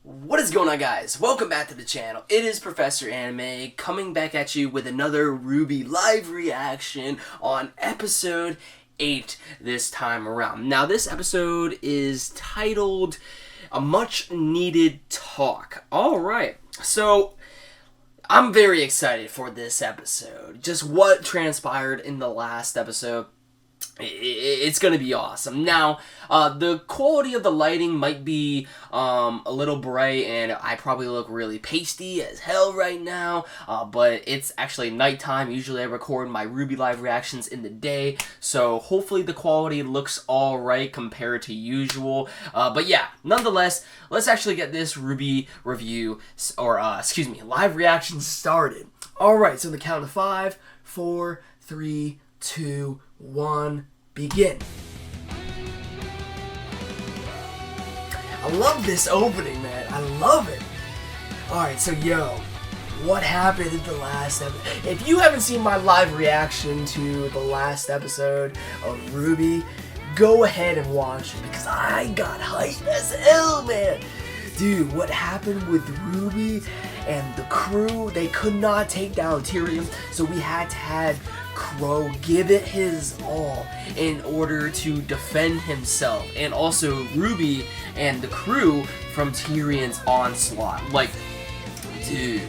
What is going on, guys? Welcome back to the channel. It is Professor Anime coming back at you with another RWBY live reaction on episode 8 this time around. Now, this episode is titled A Much Needed Talk. Alright, so I'm very excited for this episode. Just what transpired in the last episode. It's going to be awesome. Now, the quality of the lighting might be a little bright, and I probably look really pasty as hell right now, but it's actually nighttime. Usually I record my RWBY live reactions in the day, so hopefully the quality looks alright compared to usual. But yeah, nonetheless, let's actually get this RWBY review, or live reaction started. Alright, so the count of 5, 4, 3, 2, 1, begin. I love this opening, man. I love it. Alright, so yo, what happened in the last episode? If you haven't seen my live reaction to the last episode of RWBY, go ahead and watch it because I got hyped as hell, man. Dude, what happened with RWBY and the crew, they could not take down Tyrion, so we had to have Crow give it his all in order to defend himself, and also RWBY and the crew from Tyrion's onslaught. Like, dude,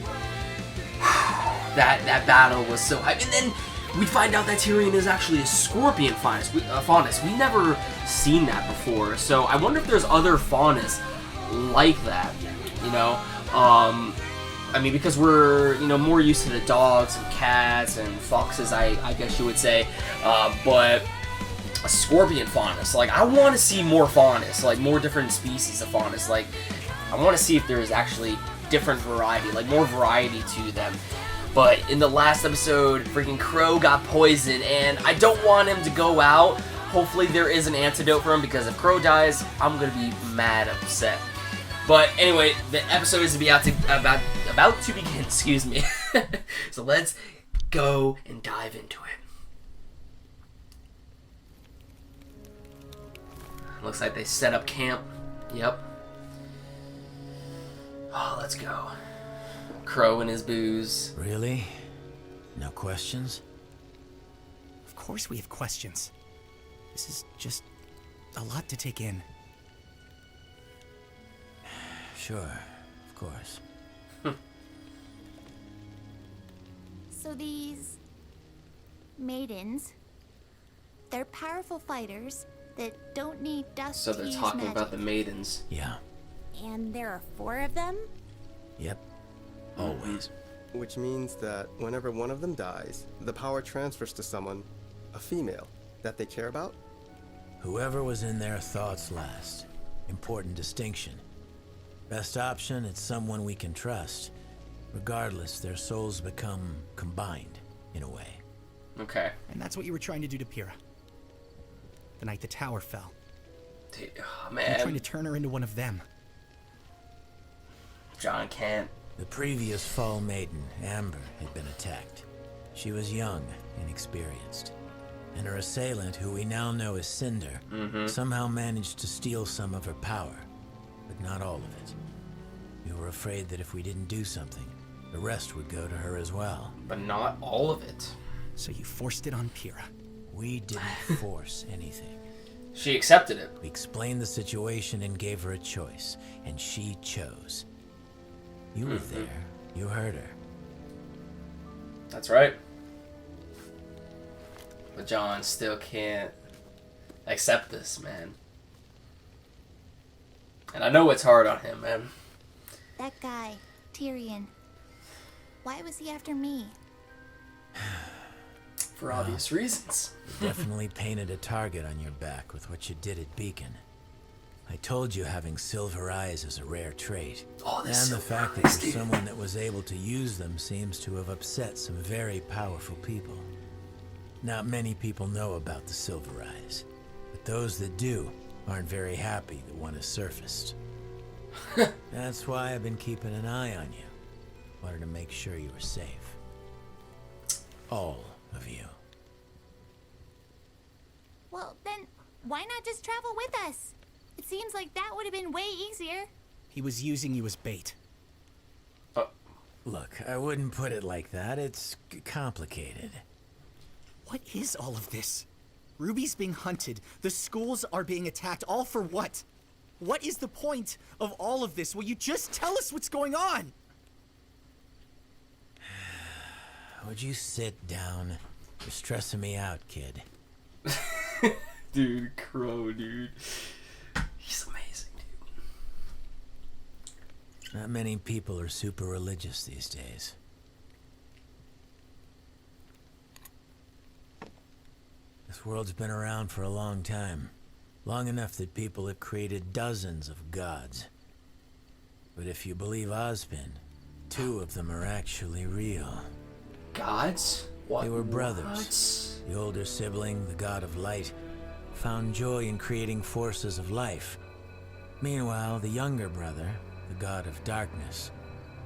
that battle was so hype. And then we find out that Tyrion is actually a scorpion faunus. We never seen that before, so I wonder if there's other faunus like that, you know? I mean, because we're, you know, more used to the dogs and cats and foxes, I guess you would say, but a scorpion faunus, like, I want to see more faunus, like, more different species of faunus, like, I want to see if there's actually different variety, like, more variety to them. But in the last episode, freaking Crow got poisoned, and I don't want him to go out. Hopefully there is an antidote for him, because if Crow dies, I'm gonna be mad upset. But anyway, the episode is about to begin, excuse me. So let's go and dive into it. Looks like they set up camp. Yep. Oh, let's go. Crow and his booze. Really? No questions? Of course we have questions. This is just a lot to take in. Sure, of course. So these maidens, they're powerful fighters that don't need dust So to they're use talking magic. about the maidens. Yeah. And there are 4 of them? Yep. Always. Which means that whenever one of them dies, the power transfers to someone, a female, that they care about? Whoever was in their thoughts last. Important distinction. Best option, it's someone we can trust. Regardless, their souls become combined, in a way. Okay. And that's what you were trying to do to Pyrrha. The night the tower fell. Oh, You were trying man. to turn her into one of them. John can't. The previous Fall Maiden, Amber, had been attacked. She was young, inexperienced. And her assailant, who we now know as Cinder, somehow managed to steal some of her power. But not all of it. We were afraid that if we didn't do something, the rest would go to her as well. But not all of it. So you forced it on Pyrrha. We didn't force anything. She accepted it. We explained the situation and gave her a choice, and she chose. You were there. You heard her. That's right. But John still can't accept this, man. And I know it's hard on him, man. That guy, Tyrion. Why was he after me? For obvious reasons. You definitely painted a target on your back with what you did at Beacon. I told you having silver eyes is a rare trait. Oh, And this the silver fact that eyes, you're dude. someone that was able to use them seems to have upset some very powerful people. Not many people know about the silver eyes, but those that do aren't very happy that one has surfaced. That's why I've been keeping an eye on you. Wanted to make sure you were safe. All of you. Well, then why not just travel with us? It seems like that would have been way easier. He was using you as bait. Look, I wouldn't put it like that. It's complicated. What is all of this? Ruby's being hunted. The schools are being attacked. All for what? What is the point of all of this? Will you just tell us what's going on? Would you sit down? You're stressing me out, kid. Dude, Crow, dude. He's amazing, dude. Not many people are super religious these days. This world's been around for a long time. Long enough that people have created dozens of gods. But if you believe Ozpin, 2 of them are actually real. Gods? What? They were brothers. What? The older sibling, the god of light, found joy in creating forces of life. Meanwhile, the younger brother, the god of darkness,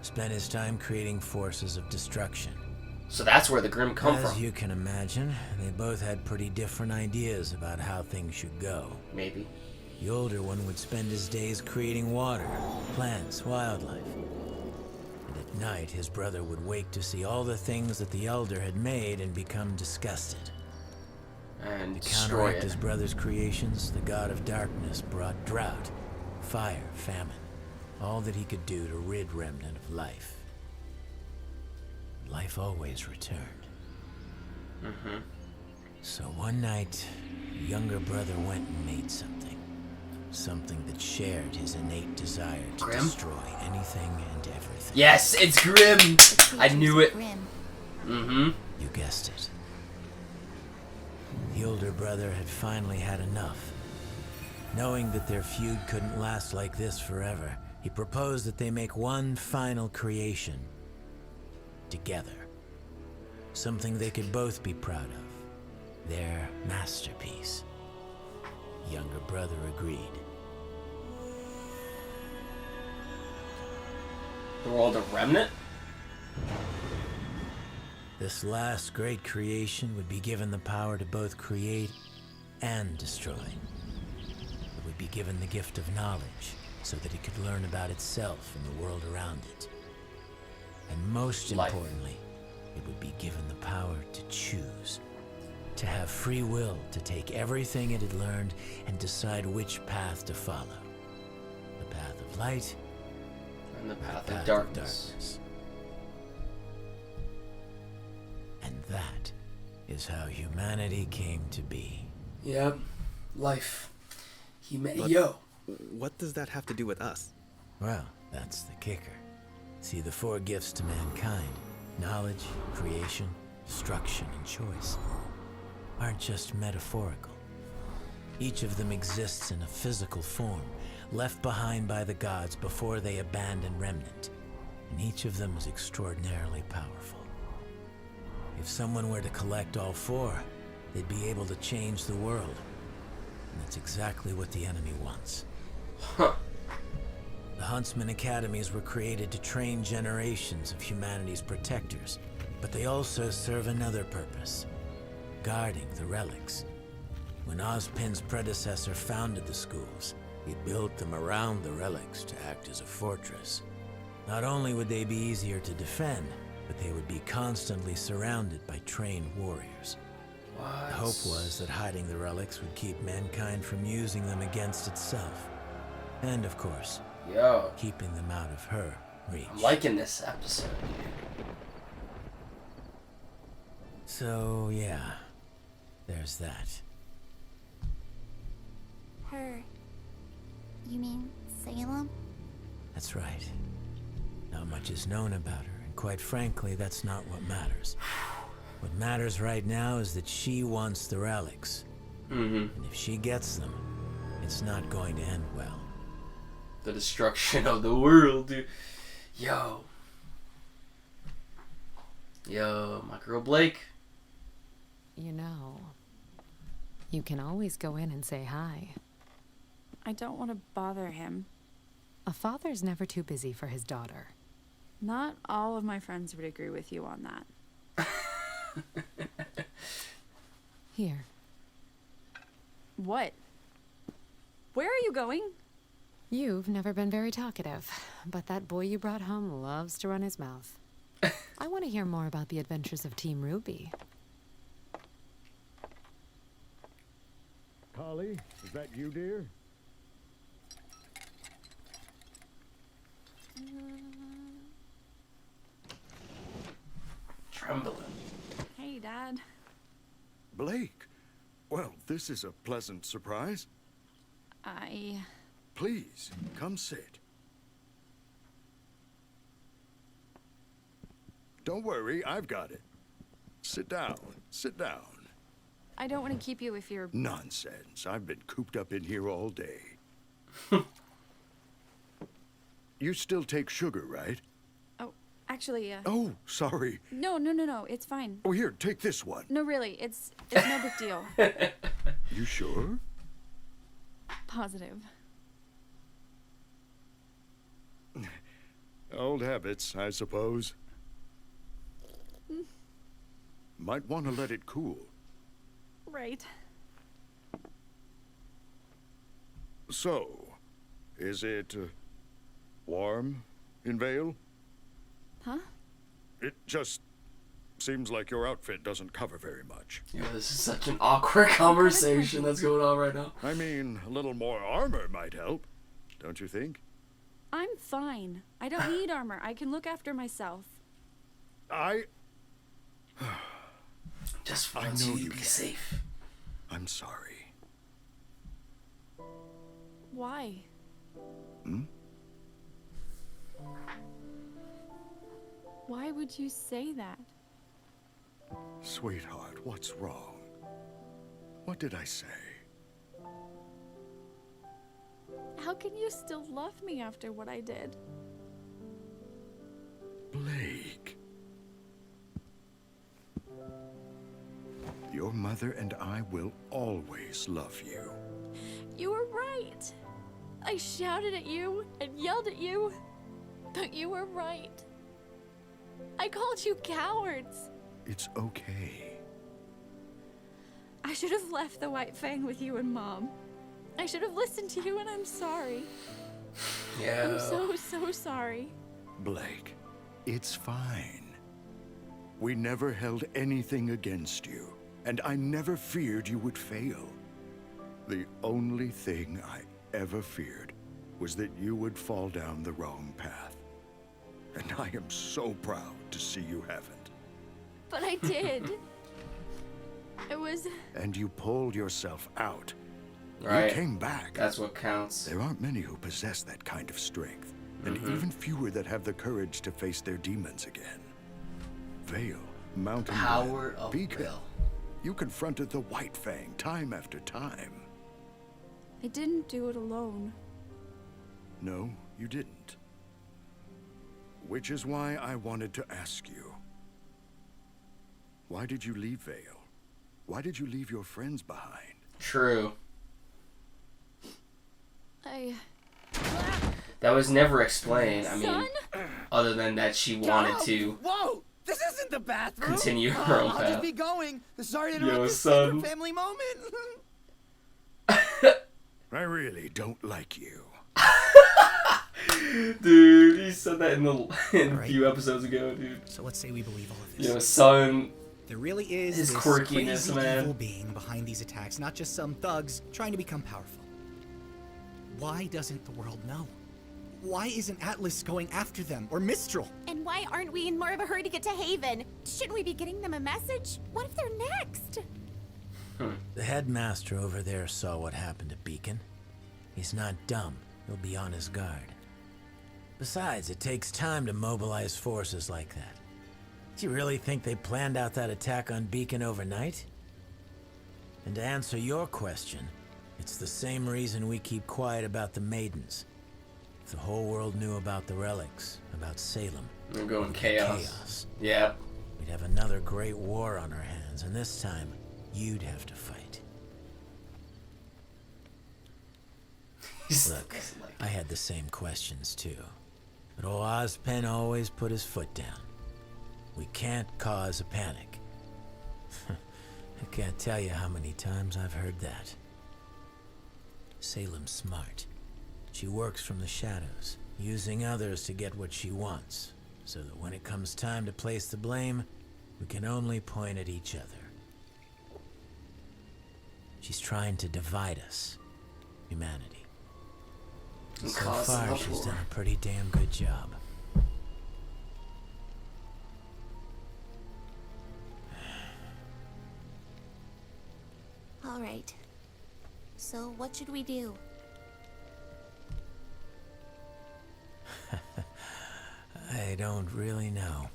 spent his time creating forces of destruction. So that's where the Grimm come As from. you can imagine, they both had pretty different ideas about how things should go. Maybe. The older one would spend his days creating water, plants, wildlife. And at night, his brother would wake to see all the things that the elder had made and become disgusted. And To destroy counteract it. his brother's creations, the god of darkness brought drought, fire, famine, all that he could do to rid Remnant of life. Life always returned. So one night, the younger brother went and made something. Something that shared his innate desire to Grimm? destroy anything and everything. Yes, it's Grimm! The I knew creatures it. of Grimm. Mm-hmm. You guessed it. The older brother had finally had enough. Knowing that their feud couldn't last like this forever, he proposed that they make one final creation. Together. Something they could both be proud of. Their masterpiece. The younger brother agreed. The world of Remnant? This last great creation would be given the power to both create and destroy. It would be given the gift of knowledge so that it could learn about itself and the world around it. And most Life. importantly, it would be given the power to choose. To have free will to take everything it had learned and decide which path to follow. The path of light, And the path path of darkness. And that is how humanity came to be. Yep. Life. But- Yo. What does that have to do with us? Well, that's the kicker. See, the 4 gifts to mankind, knowledge, creation, destruction, and choice, aren't just metaphorical. Each of them exists in a physical form, left behind by the gods before they abandoned Remnant. And each of them is extraordinarily powerful. If someone were to collect all 4, they'd be able to change the world. And that's exactly what the enemy wants. Huh. The Huntsman Academies were created to train generations of humanity's protectors, but they also serve another purpose, guarding the relics. When Ozpin's predecessor founded the schools, he built them around the relics to act as a fortress. Not only would they be easier to defend, but they would be constantly surrounded by trained warriors. What? The hope was that hiding the relics would keep mankind from using them against itself. And of course, Yo. keeping them out of her reach. I'm liking this episode. So, yeah, there's that. Her. You mean Salem? That's right. Not much is known about her, and quite frankly, that's not what matters. What matters right now is that she wants the relics. Mm-hmm. And if she gets them, it's not going to end well. The destruction of the world, dude. Yo. Yo, my girl Blake. You know, you can always go in and say hi. I don't want to bother him. A father's never too busy for his daughter. Not all of my friends would agree with you on that. Here, What? Where are you going? You've never been very talkative, but that boy you brought home loves to run his mouth. I want to hear more about the adventures of Team RWBY. Holly, is that you, dear? Trembling. Hey, Dad. Blake. Well, this is a pleasant surprise. Please, come sit. Don't worry, I've got it. Sit down, sit down. I don't want to keep you if you're... Nonsense. I've been cooped up in here all day. You still take sugar, right? Oh, actually, Oh, sorry. No, it's fine. Oh, here, take this one. No, really, it's no big deal. You sure? Positive. Old habits, I suppose. Might want to let it cool. Right. So, is it warm in Vale? Huh? It just seems like your outfit doesn't cover very much. Yo, this is such an awkward conversation that's going on right now. I mean, a little more armor might help, don't you think? I'm fine. I don't need armor. I can look after myself. Just I wants know you to you be can. safe. I'm sorry. Why? Hmm? Why would you say that? Sweetheart, what's wrong? What did I say? How can you still love me after what I did? Blake. Your mother and I will always love you. You were right. I shouted at you and yelled at you, but you were right. I called you cowards. It's okay. I should have left the White Fang with you and Mom. I should have listened to you, and I'm sorry. Yeah. I'm so sorry. Blake, it's fine. We never held anything against you, and I never feared you would fail. The only thing I ever feared was that you would fall down the wrong path. And I am so proud to see you haven't. But I did. It was... And you pulled yourself out. Right. You came back. That's what counts. There aren't many who possess that kind of strength, and even fewer that have the courage to face their demons again. Vale, Mountain Power Glen, of Beacon. will. You confronted the White Fang time after time. I didn't do it alone. No, you didn't. Which is why I wanted to ask you. Why did you leave Vale? Why did you leave your friends behind? True. That was never explained. I mean, Son? other than that she wanted to Whoa! This isn't the bathroom. continue her own I'll just path. be going. Sorry to Yo, interrupt this son. sacred family moment. I really don't like you. Dude, he said that in a Alright. few episodes ago, dude. So let's say we believe all of this. Yo, son. There really is His this quirkiness, crazy man. evil being behind these attacks, not just some thugs trying to become powerful. Why doesn't the world know? Why isn't Atlas going after them, or Mistral? And why aren't we in more of a hurry to get to Haven? Shouldn't we be getting them a message? What if they're next? The headmaster over there saw what happened at Beacon. He's not dumb. He'll be on his guard. Besides, it takes time to mobilize forces like that. Do you really think they planned out that attack on Beacon overnight? And to answer your question, it's the same reason we keep quiet about the Maidens. If the whole world knew about the relics, about Salem, I'm going it'd be chaos. Yeah. we'd have another great war on our hands, and this time, you'd have to fight. Look, I had the same questions too. But old Ozpen always put his foot down. We can't cause a panic. I can't tell you how many times I've heard that. Salem's smart. She works from the shadows, using others to get what she wants, so that when it comes time to place the blame, we can only point at each other. She's trying to divide us, humanity. And So cause far, an she's uproar. done a pretty damn good job. All right. So what should we do? I don't really know.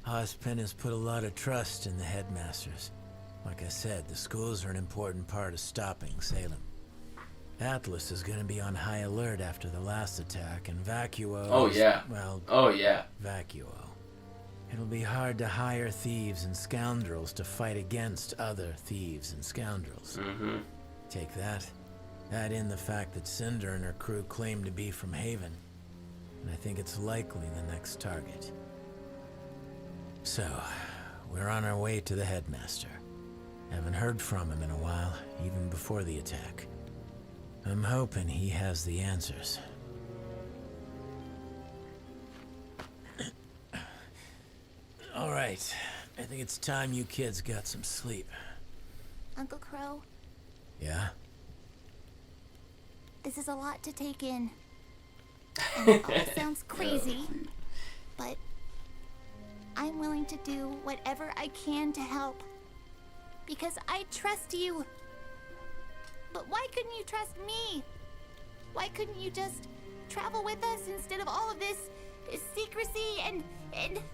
Ozpin has put a lot of trust in the headmasters. Like I said, the schools are an important part of stopping Salem. Atlas is going to be on high alert after the last attack, and Vacuo... Oh, yeah. Well, Oh, yeah. Vacuo. It'll be hard to hire thieves and scoundrels to fight against other thieves and scoundrels. Mm-hmm. Take that. Add in the fact that Cinder and her crew claim to be from Haven, and I think it's likely the next target. So, we're on our way to the headmaster. Haven't heard from him in a while, even before the attack. I'm hoping he has the answers. All right, I think it's time you kids got some sleep. Uncle Crow, Yeah? this is a lot to take in. And it all sounds crazy, but I'm willing to do whatever I can to help. Because I trust you. But why couldn't you trust me? Why couldn't you just travel with us instead of all of this secrecy and...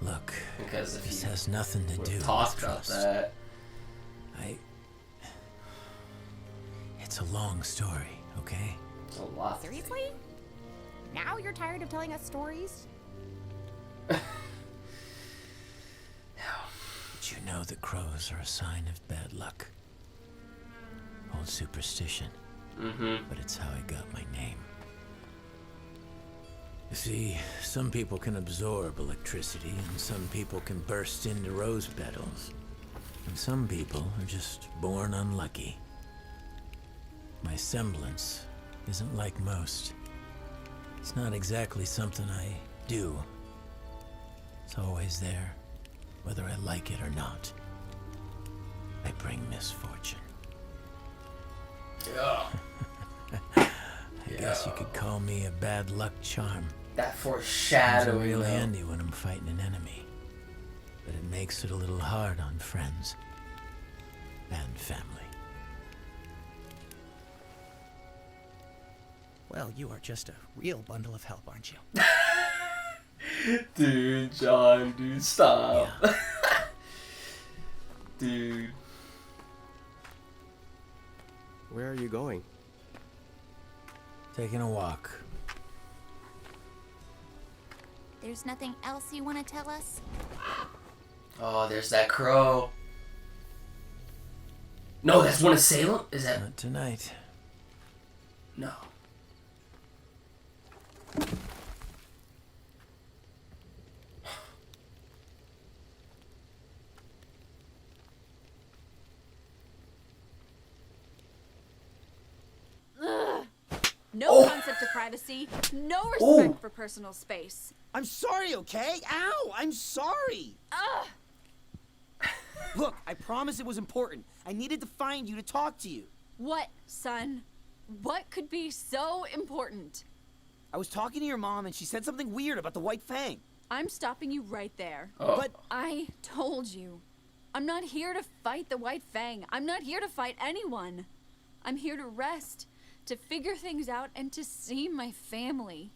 Look, Because if this you has nothing to do with talk about trust. that. It's a long story, okay? It's a lot. Seriously? Now you're tired of telling us stories? Did you know that crows are a sign of bad luck? Old superstition. Mm-hmm. But it's how I got my name. You see, some people can absorb electricity, and some people can burst into rose petals. And some people are just born unlucky. My semblance isn't like most. It's not exactly something I do. It's always there, whether I like it or not. I bring misfortune. Yeah. I guess you could call me a bad luck charm. That Comes in foreshadowing. real though. handy when I'm fighting an enemy. But it makes it a little hard on friends and family. Well, you are just a real bundle of help, aren't you? Dude, John, dude, stop. Yeah. Dude. Where are you going? Taking a walk. There's nothing else you want to tell us? Oh, there's that crow. No, that's one of Salem? Is that... Not tonight. No. No concept of privacy, no respect for personal space. I'm sorry, okay? Ow! I'm sorry! Look, I promise it was important. I needed to find you to talk to you. What, son? What could be so important? I was talking to your mom and she said something weird about the White Fang. I'm stopping you right there. Oh. But I told you. I'm not here to fight the White Fang. I'm not here to fight anyone. I'm here to rest, to figure things out, and to see my family.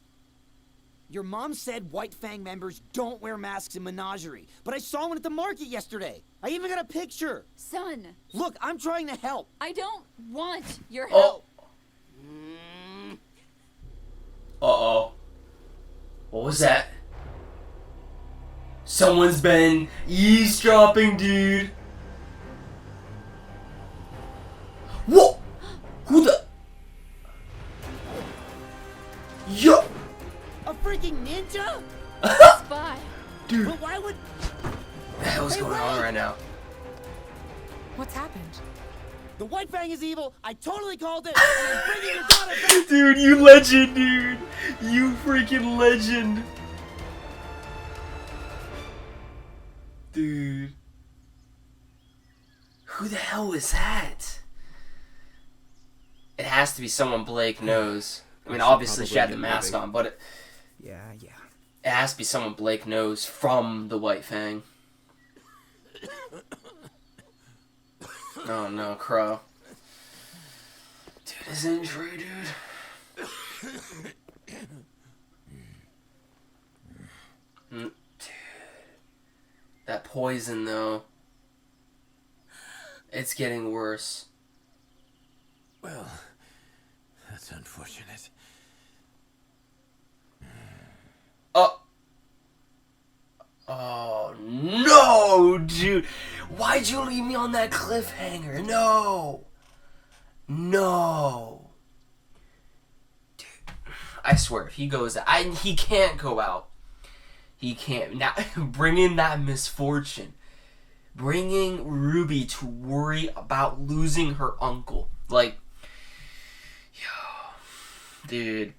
your mom said White Fang members don't wear masks in Menagerie, but I saw one at the market yesterday. I even got a picture. Son, Look, I'm trying to help. I don't want your Oh. help. Uh-oh. What was that? Someone's been eavesdropping, dude. Whoa! Who the... Yo! A freaking ninja? Spy. Dude, But why would... what the hell's Hey, going on wait! right now? What's happened? The White Fang is evil. I totally called it. And I'm bringing your daughter back. Dude, you legend, dude. You freaking legend. Dude. Who the hell is that? It has to be someone Blake knows. I mean, obviously she had the mask on, but it has to be someone Blake knows from the White Fang. Oh no, Crow. Dude, his injury, dude. Dude. That poison, though. It's getting worse. Well, that's unfortunate. Oh, no, dude. Why'd you leave me on that cliffhanger? No. No. Dude, I swear, if he goes out, he can't go out. He can't. Now, bringing that misfortune. Bringing Ruby to worry about losing her uncle. Like, yo, dude.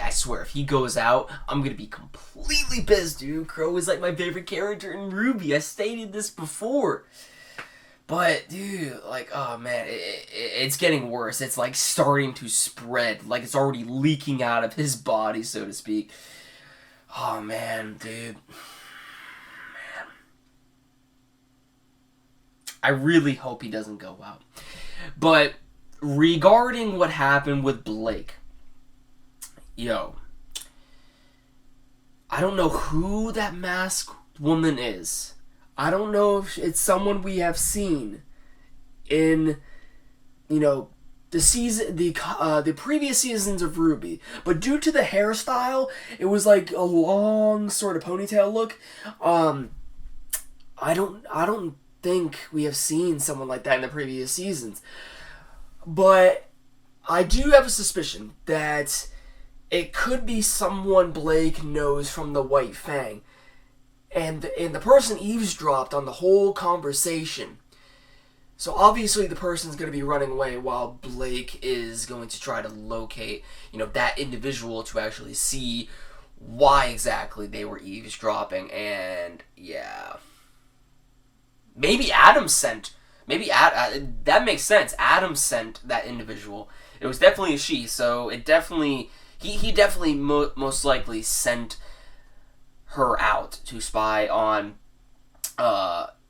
I swear, if he goes out, I'm gonna be completely pissed, dude. Crow is like my favorite character in RWBY. I stated this before. But, dude, like, oh man, it's getting worse. It's like starting to spread. Like it's already leaking out of his body, so to speak. Oh man, dude. Man. I really hope he doesn't go out. But regarding what happened with Blake, yo, I don't know who that masked woman is. I don't know if it's someone we have seen in, you know, the previous seasons of RWBY. But due to the hairstyle, it was like a long sort of ponytail look. I don't think we have seen someone like that in the previous seasons. But I do have a suspicion that it could be someone Blake knows from the White Fang. And the person eavesdropped on the whole conversation. So obviously the person's going to be running away while Blake is going to try to locate, you know, that individual to actually see why exactly they were eavesdropping. And yeah, maybe Adam sent. That makes sense. Adam sent that individual. It was definitely a she, so it definitely he definitely most likely sent her out to spy on,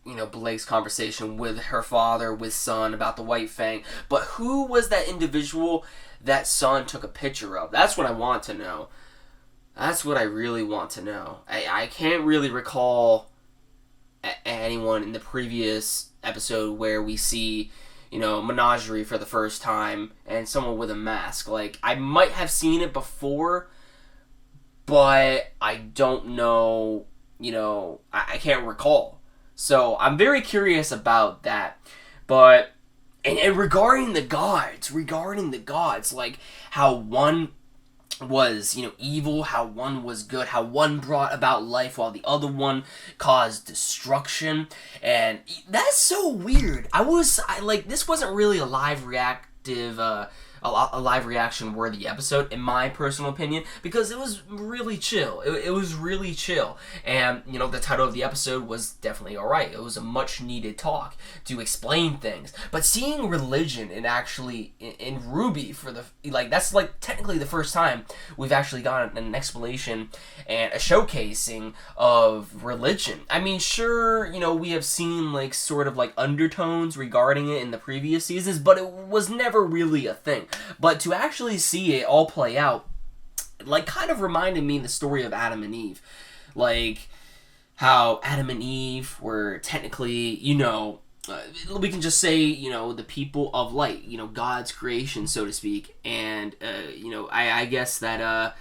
you know, Blake's conversation with her father, with Son, about the White Fang. But who was that individual that Son took a picture of? That's what I want to know. That's what I really want to know. I can't really recall anyone in the previous episode where we see, you know, Menagerie for the first time and someone with a mask. Like, I might have seen it before, but I don't know, you know, I can't recall. So I'm very curious about that. But, and regarding the gods, like how one was, you know, evil, how one was good, how one brought about life while the other one caused destruction. And that's so weird. This wasn't really a live reaction worthy episode, in my personal opinion, because it was really chill. It was really chill. And, you know, the title of the episode was definitely alright. It was a much needed talk to explain things. But seeing religion in RWBY that's like technically the first time we've actually gotten an explanation and a showcasing of religion. I mean, sure, you know, we have seen like sort of like undertones regarding it in the previous seasons, but it was never really a thing. But to actually see it all play out, like, kind of reminded me of the story of Adam and Eve. Like, how Adam and Eve were technically, you know, we can just say, you know, the people of light, you know, God's creation, so to speak. And, you know, I guess that,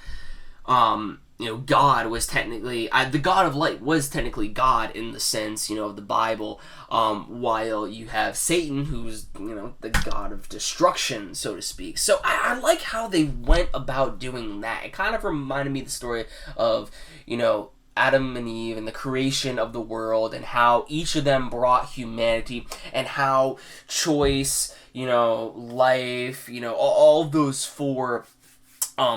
you know, God was technically, the God of light was technically God in the sense, you know, of the Bible, while you have Satan, who's, you know, the God of destruction, so to speak. So I like how they went about doing that. It kind of reminded me of the story of, you know, Adam and Eve and the creation of the world, and how each of them brought humanity, and how choice, life, all those four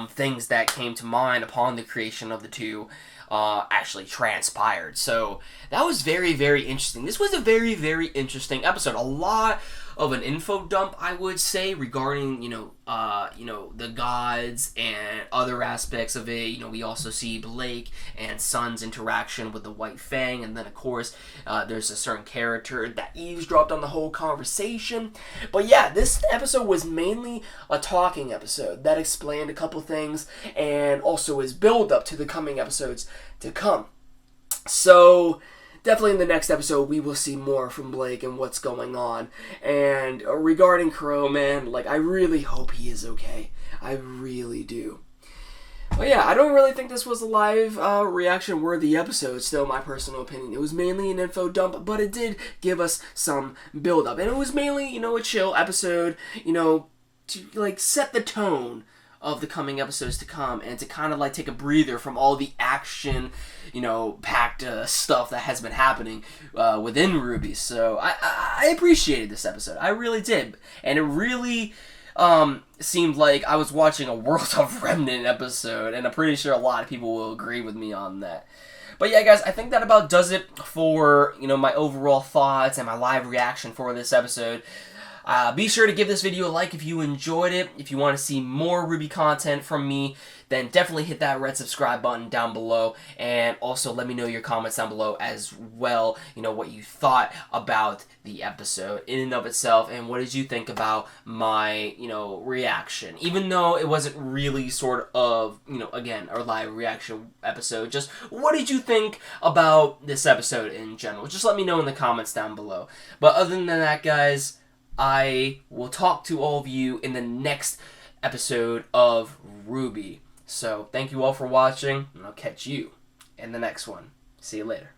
things that came to mind upon the creation of the two actually transpired. So that was very, very interesting. This was a very, very interesting episode. A lot of an info dump, I would say, regarding the gods and other aspects of it. We also see Blake and Sun's interaction with the White Fang, and then of course there's a certain character that eavesdropped on the whole conversation. But yeah, this episode was mainly a talking episode that explained a couple things, and also is build up to the coming episodes to come. So definitely in the next episode, we will see more from Blake and what's going on. And regarding Crow, man, I really hope he is okay. I really do. But yeah, I don't really think this was a live reaction-worthy episode, still my personal opinion. It was mainly an info dump, but it did give us some build-up. And it was mainly, a chill episode, to, set the tone of the coming episodes to come, and to kind of take a breather from all the action, packed stuff that has been happening within RWBY. So I appreciated this episode. I really did. And it really seemed like I was watching a World of Remnant episode, and I'm pretty sure a lot of people will agree with me on that. But yeah, guys, I think that about does it for, my overall thoughts and my live reaction for this episode. Be sure to give this video a like if you enjoyed it. If you want to see more RWBY content from me, then definitely hit that red subscribe button down below. And also let me know your comments down below as well. What you thought about the episode in and of itself, and what did you think about my, reaction. Even though it wasn't really sort of, again, a live reaction episode, just what did you think about this episode in general? Just let me know in the comments down below. But other than that, guys, I will talk to all of you in the next episode of RWBY. So, thank you all for watching, and I'll catch you in the next one. See you later.